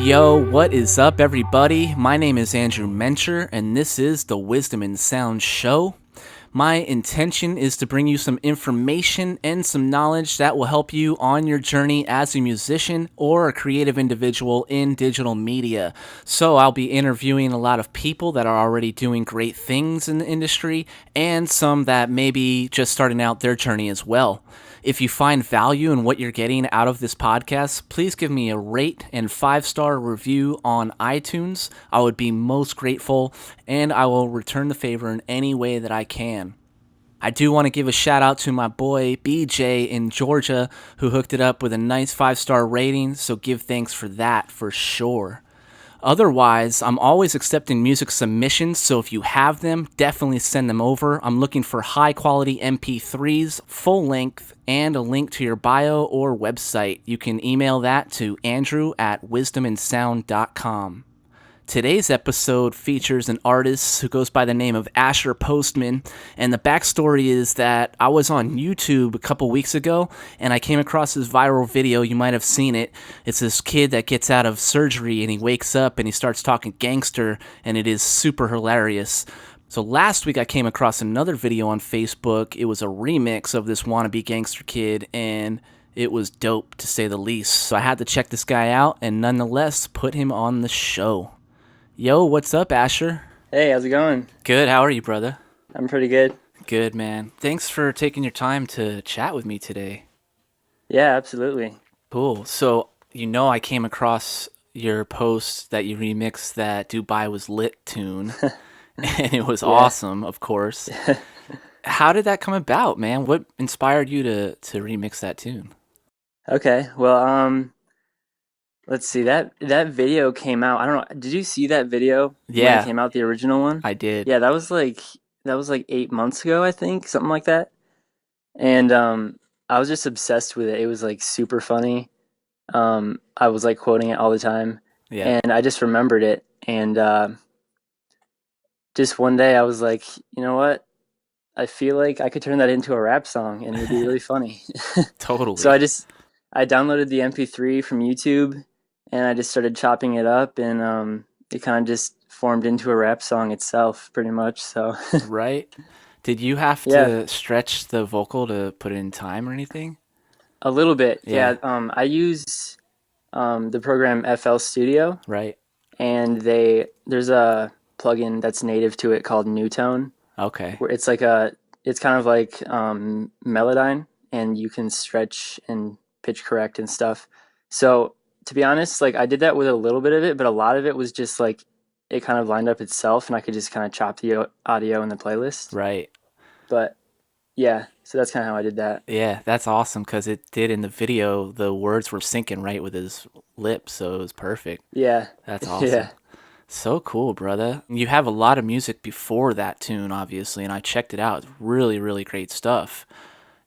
Yo, what is up, everybody? My name is Andrew Mencher, and this is the Wisdom and Sound Show. My intention is to bring you some information and some knowledge that will help you on your journey as a musician or a creative individual in digital media. So I'll be interviewing a lot of people that are already doing great things in the industry and some that may be just starting out their journey as well. If you find value in what you're getting out of this podcast, please give me a rate and 5-star review on iTunes. I would be most grateful, and I will return the favor in any way that I can. I do want to give a shout out to my boy BJ in Georgia who hooked it up with a nice 5-star rating, so give thanks for that for sure. Otherwise, I'm always accepting music submissions, so if you have them, definitely send them over. I'm looking for high-quality MP3s, full length, and a link to your bio or website. You can email that to andrew@wisdomandsound.com. Today's episode features an artist who goes by the name of Asher Postman, and the backstory is that I was on YouTube a couple weeks ago, and I came across this viral video. You might have seen it. It's this kid that gets out of surgery, and he wakes up, and he starts talking gangster, and it is super hilarious. So last week I came across another video on Facebook. It was a remix of this wannabe gangster kid, and it was dope, to say the least. So I had to check this guy out, and nonetheless put him on the show. Yo, what's up, Asher? Hey, how's it going? Good, how are you, brother? I'm pretty good. Good, man. Thanks for taking your time to chat with me today. Yeah, absolutely. Cool. So, I came across your post that you remixed that Dubai Was Lit tune, and it was awesome, of course. How did that come about, man? What inspired you to remix that tune? Okay, well, let's see. That video came out. I don't know. Did you see that video when it came out, the original one? I did. Yeah, that was like 8 months ago, I think, something like that. And I was just obsessed with it. It was like super funny. I was like quoting it all the time. Yeah. And I just remembered it. And just one day I was like, you know what? I feel like I could turn that into a rap song and it would be really funny. Totally. So I downloaded the MP3 from YouTube and I just started chopping it up, and it kind of just formed into a rap song itself, pretty much. So Right? Did you have to stretch the vocal to put it in time or anything? A little bit, Yeah. I use the program FL Studio, Right. and there's a plugin that's native to it called Newtone, Okay. where it's kind of like Melodyne, and you can stretch and pitch correct and stuff. So to be honest, like I did that with a little bit of it, but a lot of it was just like it kind of lined up itself, and I could just kind of chop the audio in the playlist. Right. But yeah, so that's kind of how I did that. Yeah, that's awesome because it did in the video. The words were syncing right with his lips, so it was perfect. Yeah. That's awesome. Yeah. So cool, brother. You have a lot of music before that tune, obviously, and I checked it out. It's really, really great stuff.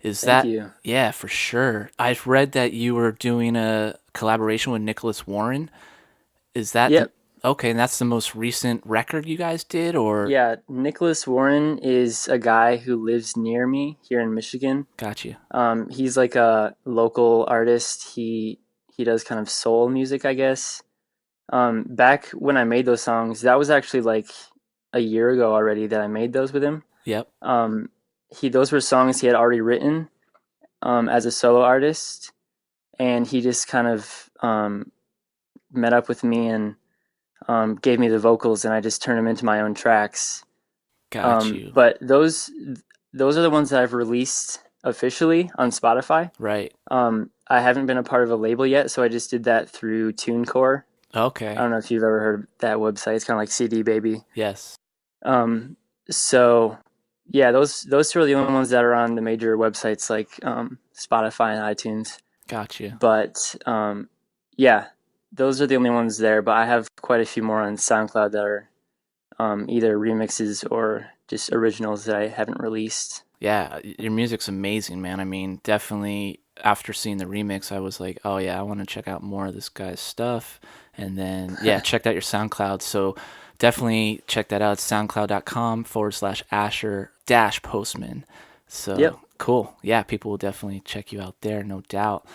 Thank you. Yeah, for sure. I've read that you were doing a collaboration with Nicholas Warren. Is that Yep. Okay, and that's the most recent record you guys did, or? Yeah, Nicholas Warren is a guy who lives near me here in Michigan. Got you. He's like a local artist. He does kind of soul music, I guess. Back when I made those songs, that was actually like a year ago already that I made those with him. Yep. Those were songs he had already written as a solo artist, and he just kind of met up with me and gave me the vocals, and I just turned them into my own tracks. Got you. But those are the ones that I've released officially on Spotify. Right. I haven't been a part of a label yet, so I just did that through TuneCore. Okay. I don't know if you've ever heard of that website. It's kind of like CD Baby. Yes. So yeah, those two are the only ones that are on the major websites like Spotify and iTunes. Got you. But yeah, those are the only ones there. But I have quite a few more on SoundCloud that are either remixes or just originals that I haven't released. Yeah, your music's amazing, man. I mean, definitely after seeing the remix, I was like, oh yeah, I want to check out more of this guy's stuff. And then, yeah, checked out your SoundCloud. So definitely check that out. It's soundcloud.com/Asher-Postman. So Yep. Cool. Yeah, people will definitely check you out there, no doubt.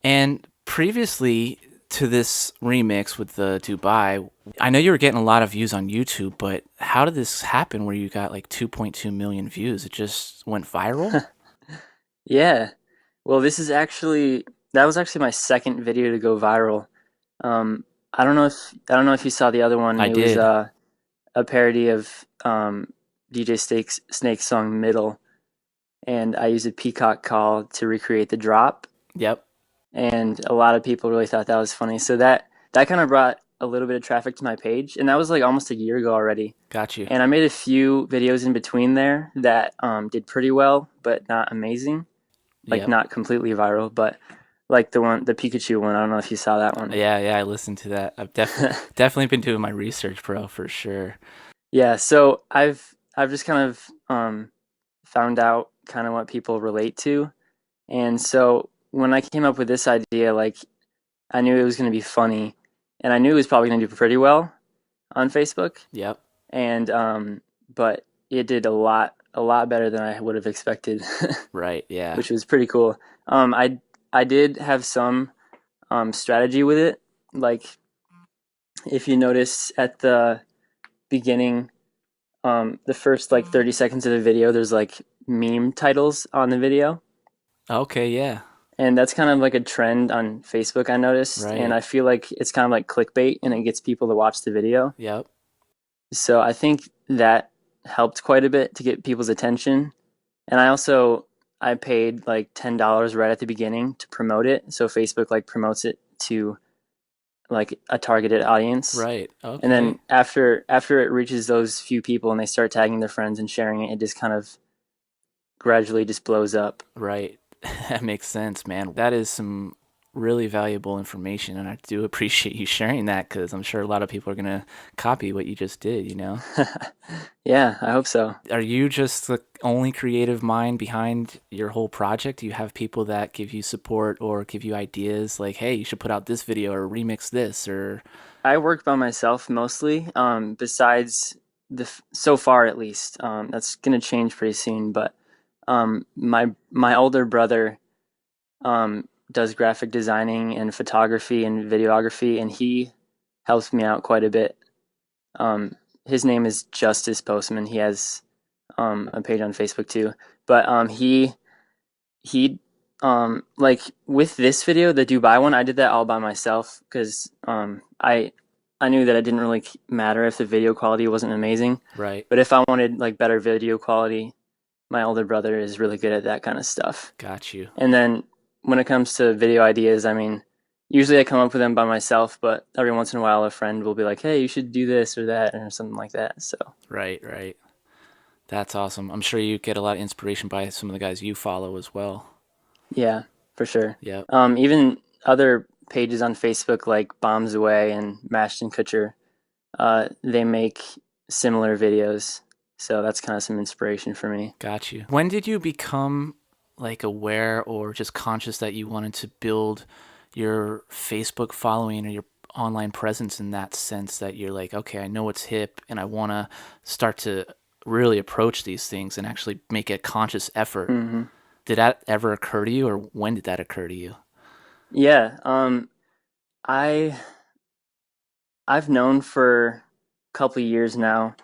And previously, to this remix with the Dubai, I know you were getting a lot of views on YouTube, but how did this happen where you got like 2.2 million views? It just went viral? Yeah. Well, that was actually my second video to go viral. I don't know if you saw the other one. I It was did. a parody of DJ Snake's song Middle, and I used a peacock call to recreate the drop, Yep. and a lot of people really thought that was funny. So that kind of brought a little bit of traffic to my page, and that was like almost a year ago already. Got you. And I made a few videos in between there that did pretty well, but not amazing, like Yep. not completely viral, but like the Pikachu one. I don't know if you saw that one. Yeah, yeah, I listened to that. I've definitely been doing my research, bro, for sure. Yeah, so I've just kind of found out kind of what people relate to, and so when I came up with this idea, like I knew it was going to be funny, and I knew it was probably going to do pretty well on Facebook, Yep. and but it did a lot better than I would have expected, Right. Yeah. which was pretty cool. I did have some strategy with it, like if you notice at the beginning, the first like 30 seconds of the video, there's like meme titles on the video. Okay. Yeah. And that's kind of like a trend on Facebook, I noticed. And Right. I feel like it's kind of like clickbait and it gets people to watch the video. Yep. So I think that helped quite a bit to get people's attention. And I paid like $10 right at the beginning to promote it. So Facebook like promotes it to like a targeted audience. Right. And Okay. then after it reaches those few people and they start tagging their friends and sharing it, it just kind of gradually just blows up. Right. That makes sense, man. That is some really valuable information, and I do appreciate you sharing that because I'm sure a lot of people are gonna copy what you just did, you know? Yeah, I hope so. Are you just the only creative mind behind your whole project? Do you have people that give you support or give you ideas like, hey, you should put out this video or remix this or I work by myself mostly. Besides so far at least, that's gonna change pretty soon. But my older brother does graphic designing and photography and videography, and he helps me out quite a bit. His name is Justice Postman. He has a page on Facebook too. But he like with this video, the Dubai one, I did that all by myself because I knew that it didn't really matter if the video quality wasn't amazing. right? But if I wanted like better video quality, my older brother is really good at that kind of stuff. Got you. And then when it comes to video ideas, I mean, usually I come up with them by myself, but every once in a while a friend will be like, "Hey, you should do this or that," or something like that. So, Right, right. That's awesome. I'm sure you get a lot of inspiration by some of the guys you follow as well. yeah, for sure. Yep. Even other pages on Facebook like Bombs Away and Mashton Kutcher, they make similar videos. So that's kind of some inspiration for me. Got you. When did you become like aware or just conscious that you wanted to build your Facebook following or your online presence in that sense that you're like, okay, I know what's hip and I want to start to really approach these things and actually make a conscious effort? Hmm. Did that ever occur to you or when did that occur to you? Yeah, I I've known for a couple of years now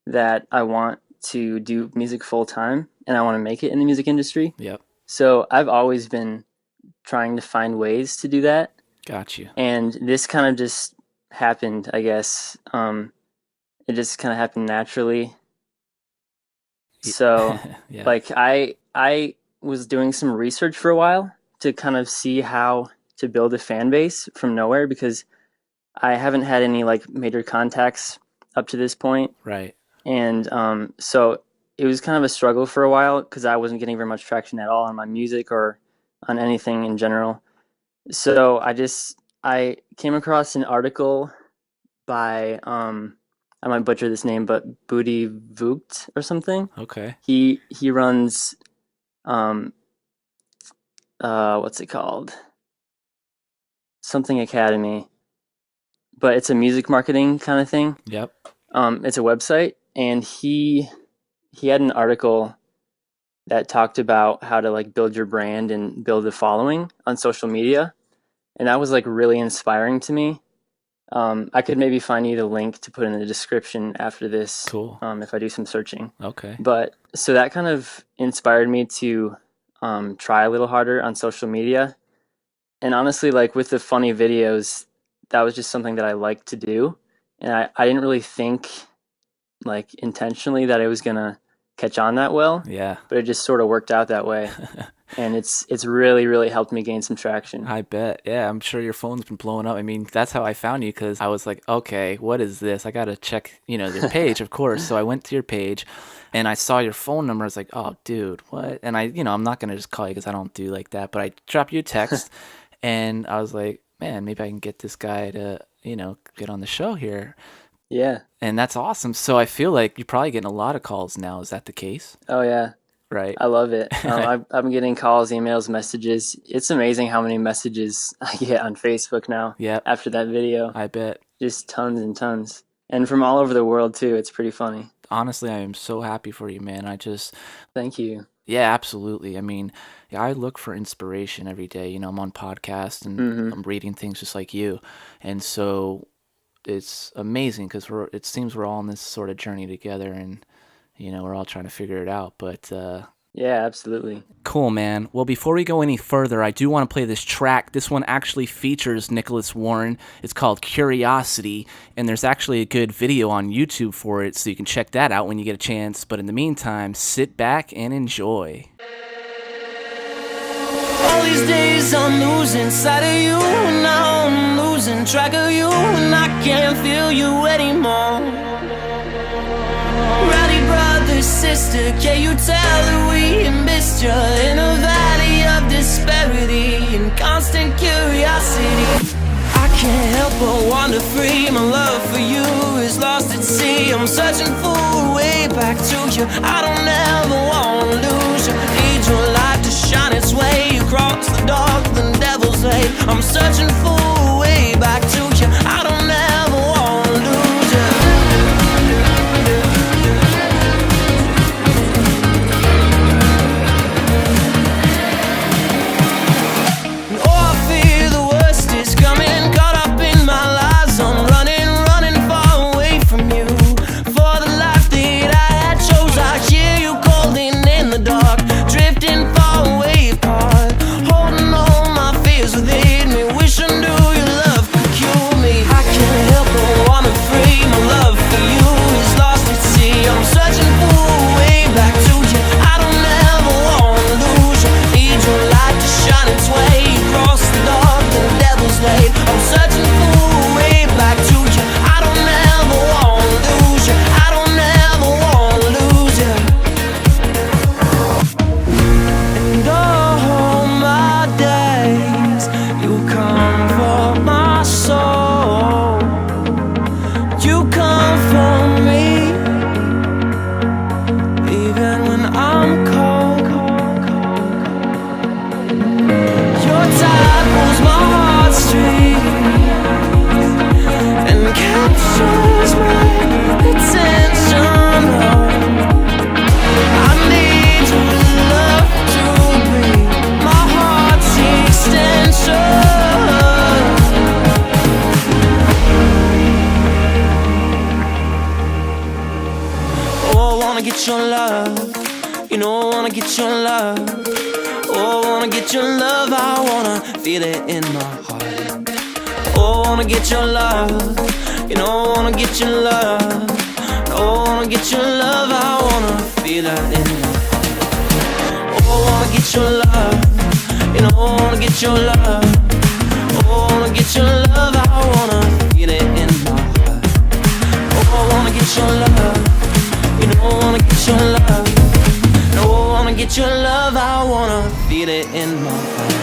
that I want to do music full time and I want to make it in the music industry. Yep. So I've always been trying to find ways to do that, Got you. and this kind of just happened, I guess. It just kind of happened naturally. So, Yeah. like I was doing some research for a while to kind of see how to build a fan base from nowhere because I haven't had any like major contacts up to this point, Right. and so it was kind of a struggle for a while because I wasn't getting very much traction at all on my music or on anything in general. So I came across an article by I might butcher this name, but Booty Vugt or something. Okay. He runs um what's it called? Something Academy, but it's a music marketing kind of thing. Yep. It's a website, and he had an article that talked about how to like build your brand and build a following on social media. and that was like really inspiring to me. I could maybe find you the link to put in the description after this, Cool. if I do some searching. Okay. But so that kind of inspired me to try a little harder on social media. And honestly, like with the funny videos, that was just something that I like to do. And I didn't really think like intentionally that it was gonna catch on that well, Yeah. but it just sort of worked out that way. And it's really, really helped me gain some traction. I bet. Yeah, I'm sure your phone's been blowing up. I mean, that's how I found you, because I was like, okay, what is this? I got to check, your page, of course. So I went to your page and I saw your phone number. I was like, oh, dude, what? And I'm not going to just call you because I don't do like that. But I dropped you a text and I was like, man, maybe I can get this guy to, get on the show here. Yeah. And that's awesome. So I feel like you're probably getting a lot of calls now. Is that the case? Oh, yeah. Right. I love it. I've been getting calls, emails, messages. It's amazing how many messages I get on Facebook now. Yep. After that video. I bet. Just tons and tons. And from all over the world, too. It's pretty funny. Honestly, I am so happy for you, man. Thank you. Yeah, absolutely. I mean, I look for inspiration every day. I'm on podcasts and I'm reading things just like you. And so it's amazing because it seems we're all on this sort of journey together, and we're all trying to figure it out. But yeah, absolutely. Cool, man. Well, before we go any further, I do want to play this track. This one actually features Nicholas Warren. It's called Curiosity, and there's actually a good video on YouTube for it, so you can check that out when you get a chance. But in the meantime, sit back and enjoy. All these days I'm losing sight of you, and now I'm losing track of you, and I can't feel you anymore. Rowdy brother, sister, can you tell that we missed you in a valley of disparity and constant curiosity? I can't help but wander free. My love for you is lost at sea. I'm searching for a way back to you. I don't ever want to lose you. Need your light to shine its way across the dark, the devil's lake. I'm searching for a way back to you. I don't ever want to lose you. Oh, I fear the worst is coming. Caught up in my lies, I'm running far away from you. For the life that I had chose, I hear you calling in the dark, drifting far away apart, holding all my fears within me, wishing knew your love could cure me. I can't help but wanna free. My love for you is lost at sea. I'm searching for a way back to you. I don't ever wanna lose you. Need your light to shine its way across the dark, the devil's lake. I'm searching for a way back to you. I don't ever wanna lose you. I don't ever wanna lose you. And all my days you comfort my soul. You comfort me even when I'm cold. Your tide pulls my heartstrings and captures my attention. I need your love to be my heart's extension. Oh, I wanna get your love. I wanna get your love. Oh, I wanna get your love. I wanna feel it in my heart. Oh, I wanna get your love. I wanna get your love. Oh, I wanna get your love. I wanna feel it in my heart. Oh, I wanna get your love. I wanna get your love. Oh, I wanna get your love. I wanna feel it in my heart. Oh, I wanna get your love. I wanna get your love. No, I wanna get your love. I wanna feel it in my heart.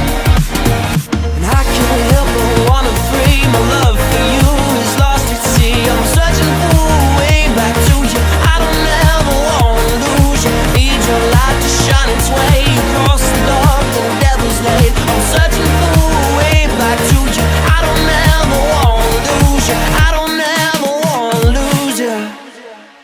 And I can't help but wanna free. My love for you is lost at sea. I'm searching for a way back to you. I don't ever wanna lose you. Need your light to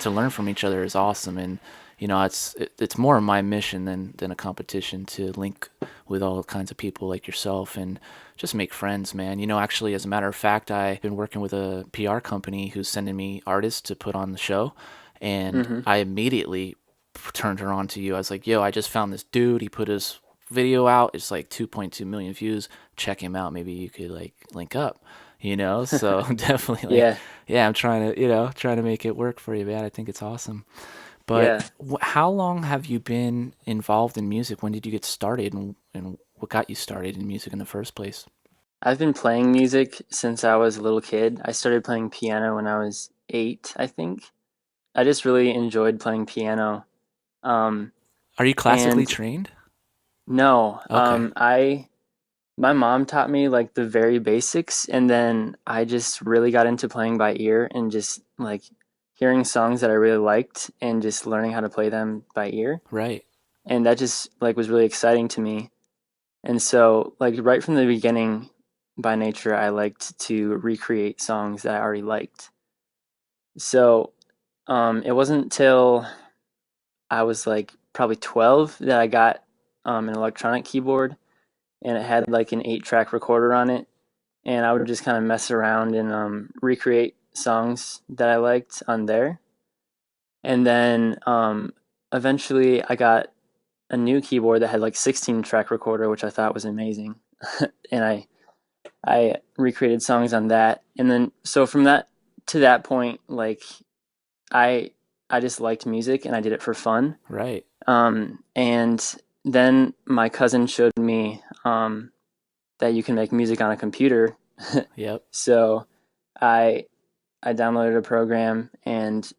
to learn from each other is awesome. And it's more of my mission than a competition to link with all kinds of people like yourself and just make friends, man. Actually, as a matter of fact, I've been working with a PR company who's sending me artists to put on the show, and Mm-hmm. I immediately turned her on to you. I was like, yo, I just found this dude. He put his video out. It's like 2.2 million views. Check him out. Maybe you could like link up, So definitely like, Yeah. yeah, I'm trying to make it work for you, man. I think it's awesome. But Yeah. how long have you been involved in music? When did you get started, and what got you started in music in the first place? I've been playing music since I was a little kid. I started playing piano when I was 8, I think. I just really enjoyed playing piano. Um, Are you classically and trained? no, Okay, my mom taught me like the very basics, and then I just really got into playing by ear and just like hearing songs that I really liked and just learning how to play them by ear. right, And that just like was really exciting to me. And so like right from the beginning, by nature, I liked to recreate songs that I already liked. So it wasn't till I was like probably 12 that I got an electronic keyboard, and it had like an 8-track recorder on it. And I would just kind of mess around and recreate songs that I liked on there. And then eventually I got a new keyboard that had like 16-track recorder, which I thought was amazing. And I recreated songs on that. And then so from that to that point, like I I just liked music and I did it for fun. right. And then my cousin showed me that you can make music on a computer. Yep. So I I downloaded a program and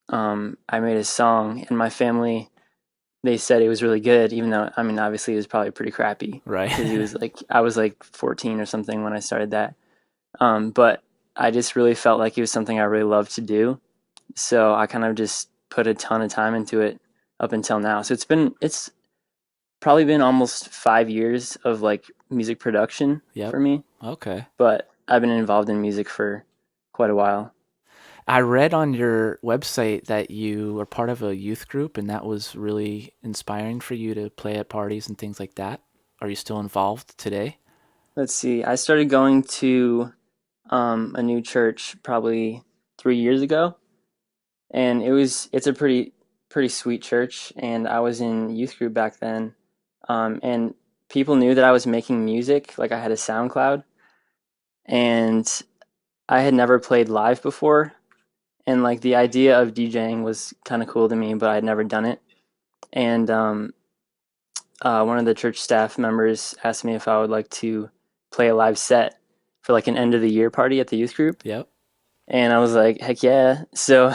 I made a song, and my family, they said it was really good, even though I mean obviously it was probably pretty crappy because it Right. was like I was like 14 or something when I started that. But I just really felt like it was something I really loved to do, so I kind of just put a ton of time into it up until now. So it's probably been almost 5 years of like music production Yep. for me, Okay. but I've been involved in music for quite a while. I read on your website that you are part of a youth group, and that was really inspiring for you to play at parties and things like that. Are you still involved today? Let's see. I started going to a new church probably 3 years ago, and it's a pretty sweet church. And I was in youth group back then, and people knew that I was making music. Like I had a SoundCloud, and I had never played live before, and like the idea of DJing was kind of cool to me, but I'd never done it. And one of the church staff members asked me if I would like to play a live set for like an end of the year party at the youth group, Yep. and I was like, heck yeah! So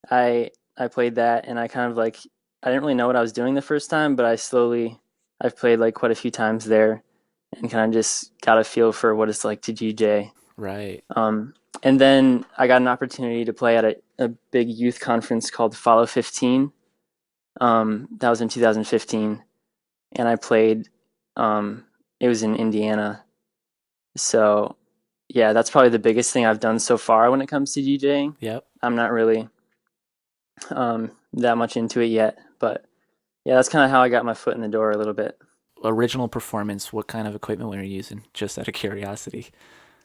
I played that, and I kind of like I didn't really know what I was doing the first time, but I've played like quite a few times there, and kind of just got a feel for what it's like to DJ. Right. Um, and then I got an opportunity to play at a big youth conference called Follow 15. That was in 2015, and I played. It was in Indiana, so yeah, that's probably the biggest thing I've done so far when it comes to DJing. Yep. I'm not really that much into it yet, but yeah, that's kind of how I got my foot in the door a little bit. Original performance. What kind of equipment were you using? Just out of curiosity.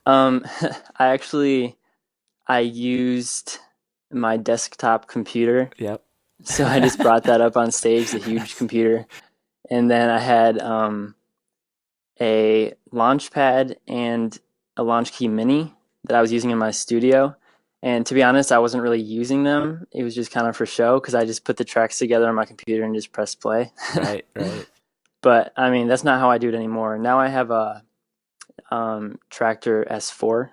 Um, I actually I used my desktop computer, Yep. so I just brought that up on stage, the huge computer, and then I had a launch pad and a launch key mini that I was using in my studio. And to be honest, I wasn't really using them. It was just kind of for show because I just put the tracks together on my computer and just press play. Right. Right. But I mean, that's not how I do it anymore. Now I have a Tractor S4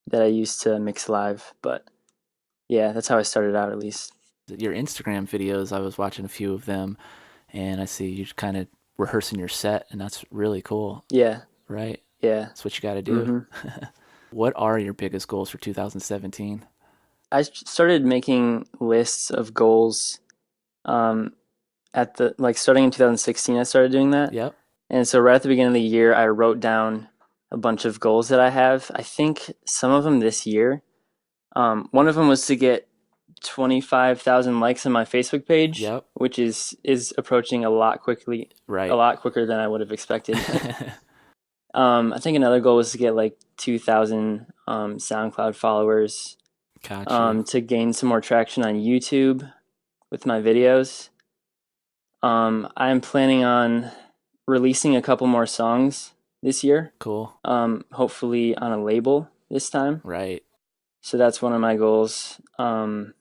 that I use to mix live. But yeah, that's how I started out at least. Your Instagram videos, I was watching a few of them, and I see you kind of rehearsing your set, and that's really cool. Yeah, Right. yeah. That's what you got to do. hmm What are your biggest goals for 2017? I started making lists of goals um, at the like starting in 2016. I started doing that. Yep. And so right at the beginning of the year, I wrote down a bunch of goals that I have. I think some of them this year. One of them was to get 25,000 likes on my Facebook page, Yep. which is approaching a lot quicker than I would have expected. I think another goal was to get like 2,000 SoundCloud followers. Gotcha. To gain some more traction on YouTube with my videos. I'm planning on releasing a couple more songs this year. Cool. Hopefully on a label this time. Right. So that's one of my goals. Another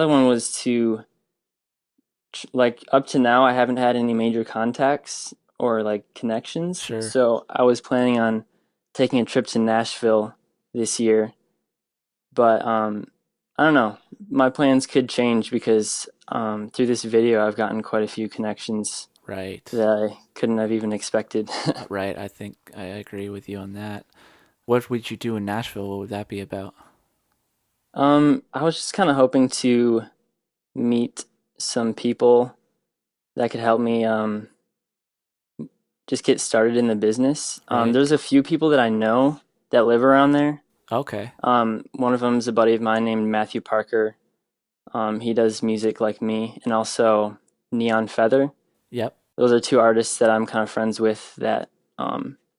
one was to, like, up to now, I haven't had any major contacts or like connections. Sure. So I was planning on taking a trip to Nashville this year. But I don't know. My plans could change because through this video, I've gotten quite a few connections Right. that I couldn't have even expected. Right. I think I agree with you on that. What would you do in Nashville? What would that be about? I was just kind of hoping to meet some people that could help me just get started in the business. Right. There's a few people that I know that live around there. Okay. One of them is a buddy of mine named Matthew Parker. He does music like me, and also Neon Feather. Yep. Those are two artists that I'm kind of friends with that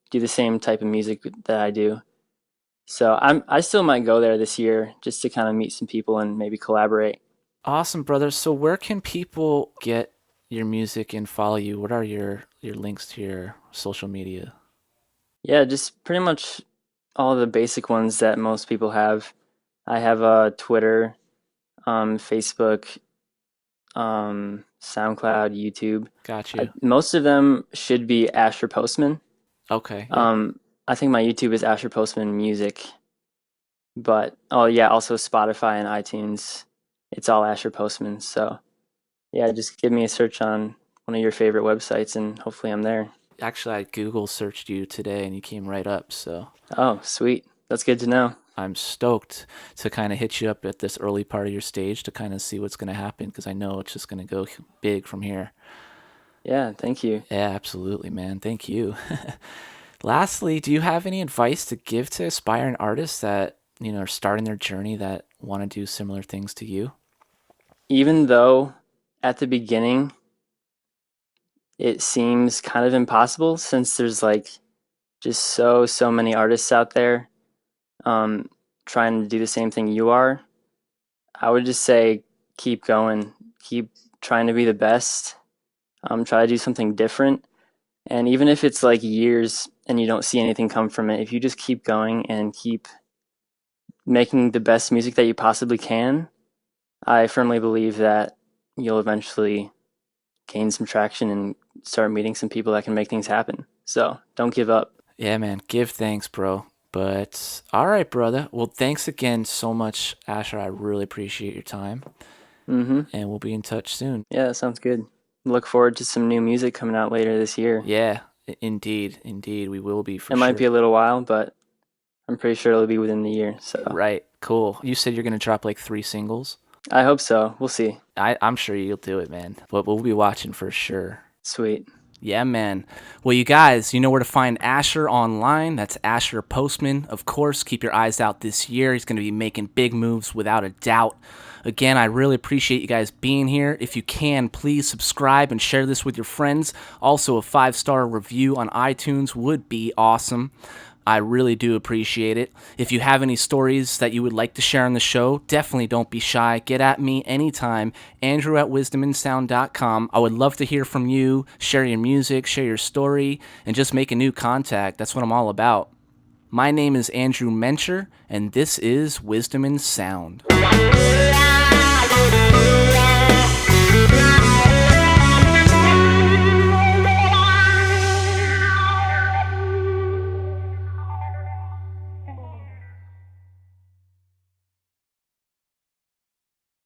do the same type of music that I do. So I still might go there this year just to kind of meet some people and maybe collaborate. Awesome, brother. So where can people get your music and follow you? What are your links to your social media? Yeah, just pretty much all the basic ones that most people have. I have Twitter, Facebook, SoundCloud, YouTube. Gotcha. Most of them should be Asher Postman. Okay. I think my YouTube is Asher Postman Music. But, also Spotify and iTunes. It's all Asher Postman. So, yeah, just give me a search on one of your favorite websites and hopefully I'm there. Actually, I Google searched you today and you came right up. So, Oh, sweet. That's good to know. I'm stoked to kind of hit you up at this early part of your stage to kind of see what's going to happen because I know it's just going to go big from here. Yeah, thank you. Yeah, absolutely, man. Thank you. Lastly, do you have any advice to give to aspiring artists that, are starting their journey that want to do similar things to you? Even though at the beginning it seems kind of impossible since there's like just so many artists out there trying to do the same thing you are, I would just say keep going, keep trying to be the best, try to do something different. And even if it's like years and you don't see anything come from it, if you just keep going and keep making the best music that you possibly can, I firmly believe that you'll eventually gain some traction and start meeting some people that can make things happen. So don't give up. Yeah, man. Give thanks, bro. But all right, brother. Well, thanks again so much, Asher. I really appreciate your time. Mm-hmm. And we'll be in touch soon. Yeah, that sounds good. Look forward to some new music coming out later this year. Yeah, indeed. We will be for sure. It might be a little while, but I'm pretty sure it'll be within the year. So Right. Cool. You said you're going to drop like 3 singles? I hope so. We'll see. I'm sure you'll do it, man. But we'll be watching for sure. Sweet. Yeah, man. Well, you guys, you know where to find Asher online. That's Asher Postman. Of course, keep your eyes out this year. He's going to be making big moves without a doubt. Again, I really appreciate you guys being here. If you can, please subscribe and share this with your friends. Also, a 5-star review on iTunes would be awesome. I really do appreciate it. If you have any stories that you would like to share on the show, definitely don't be shy. Get at me anytime. Andrew@wisdominsound.com. I would love to hear from you. Share your music, share your story, and just make a new contact. That's what I'm all about. My name is Andrew Mencher, and this is Wisdom in Sound.